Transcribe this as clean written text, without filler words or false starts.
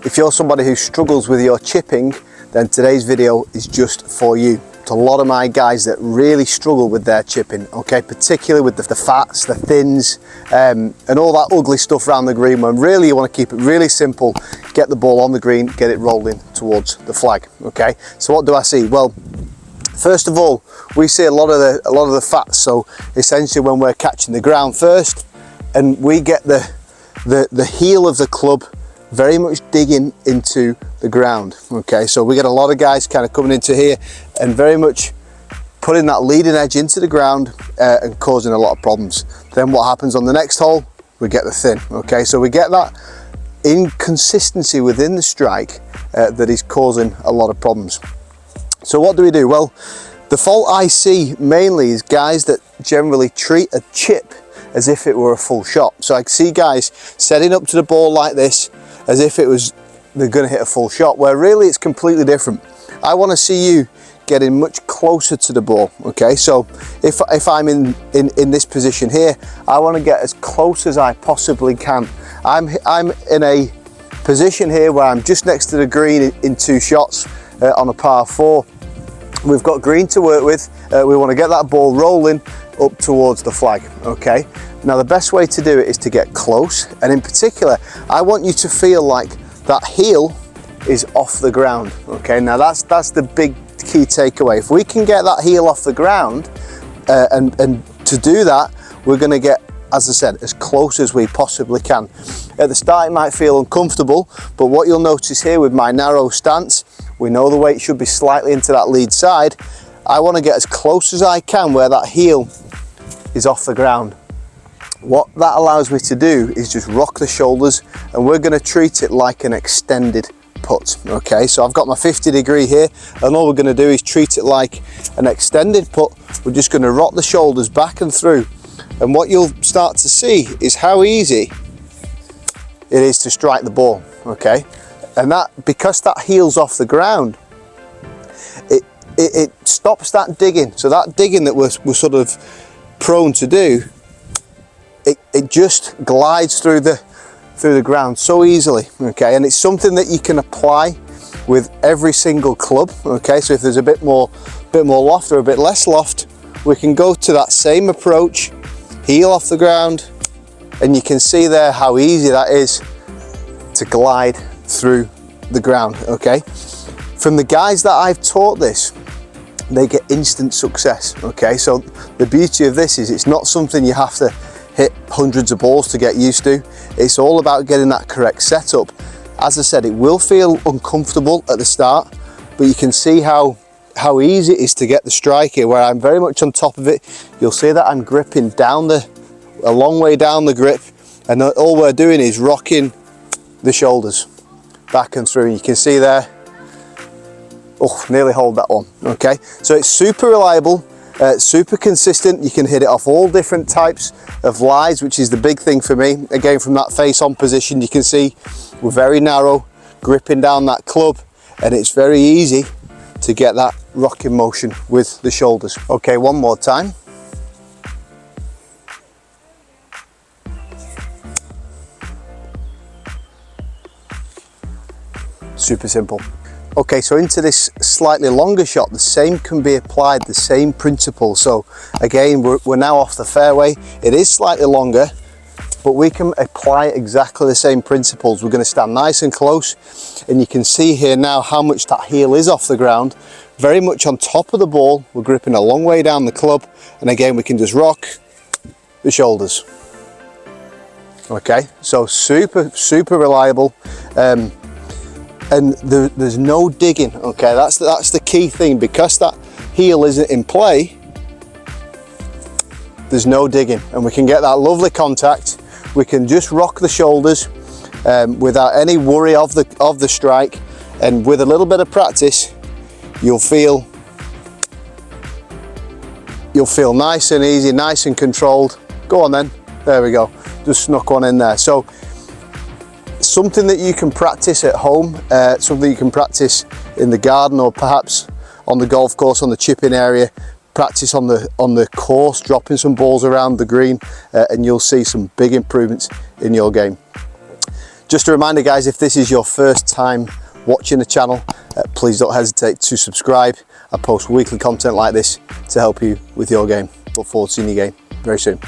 If you're somebody who struggles with your chipping, then today's video is just for you. It's a lot of my guys that really struggle with their chipping, okay, particularly with the fats, the thins, and all that ugly stuff around the green, when really you want to keep it really simple, get the ball on the green, get it rolling towards the flag, okay? So what do I see? Well, first of all, we see a lot of the fats. So essentially when we're catching the ground first, and we get the heel of the club very much digging into the ground, okay? So we get a lot of guys kind of coming into here and very much putting that leading edge into the ground and causing a lot of problems. Then what happens on the next hole? We get the thin, okay? So we get that inconsistency within the strike that is causing a lot of problems. So what do we do? Well, the fault I see mainly is guys that generally treat a chip as if it were a full shot. So I see guys setting up to the ball like this as if they're going to hit a full shot, where really it's completely different. I want to see you getting much closer to the ball, okay? So if I'm in this position here, I want to get as close as I possibly can. I'm in a position here where I'm just next to the green in 2 shots on a par 4. We've got green to work with. We want to get that ball rolling up towards the flag, okay? Now the best way to do it is to get close, and in particular I want you to feel like that heel is off the ground, okay? Now that's the big key takeaway. If we can get that heel off the ground, and to do that we're going to get, as I said, as close as we possibly can. At the start it might feel uncomfortable, but what you'll notice here with my narrow stance, we know the weight should be slightly into that lead side. I want to get as close as I can where that heel is off the ground. What that allows me to do is just rock the shoulders, and we're going to treat it like an extended putt, okay? So I've got my 50 degree here, and all we're going to do is treat it like an extended putt. We're just going to rock the shoulders back and through, and what you'll start to see is how easy it is to strike the ball, okay? And that, because that heel's off the ground, it stops that digging. So that digging that we're sort of prone to do, it just glides through the ground so easily, okay? And it's something that you can apply with every single club, okay? So if there's a bit more loft or a bit less loft, we can go to that same approach, heel off the ground, and you can see there how easy that is to glide through the ground, okay? From the guys that I've taught this, they get instant success, okay? So the beauty of this is it's not something you have to hit hundreds of balls to get used to. It's all about getting that correct setup. As I said, it will feel uncomfortable at the start, but you can see how easy it is to get the strike here, where I'm very much on top of it. You'll see that I'm gripping down a long way down the grip, and all we're doing is rocking the shoulders back and through, and you can see there, oh, nearly hold that one, okay? So it's super reliable, super consistent. You can hit it off all different types of lies, which is the big thing for me. Again, from that face on position, you can see we're very narrow, gripping down that club, and it's very easy to get that rocking motion with the shoulders. Okay, one more time. Super simple. Okay, so into this slightly longer shot, the same can be applied, the same principle. So again, we're now off the fairway. It is slightly longer, but we can apply exactly the same principles. We're going to stand nice and close, and you can see here now how much that heel is off the ground, very much on top of the ball. We're gripping a long way down the club, and again we can just rock the shoulders. Okay, so super reliable, and there's no digging, okay? That's the key thing. Because that heel isn't in play, there's no digging, and we can get that lovely contact. We can just rock the shoulders without any worry of the strike, and with a little bit of practice you'll feel nice and easy, nice and controlled. Go on then, there we go, just snuck one in there. So something that you can practice at home, something you can practice in the garden, or perhaps on the golf course, on the chipping area. Practice on the course, dropping some balls around the green, and you'll see some big improvements in your game. Just a reminder guys, if this is your first time watching the channel, please don't hesitate to subscribe. I post weekly content like this to help you with your game. Look forward to seeing you again very soon.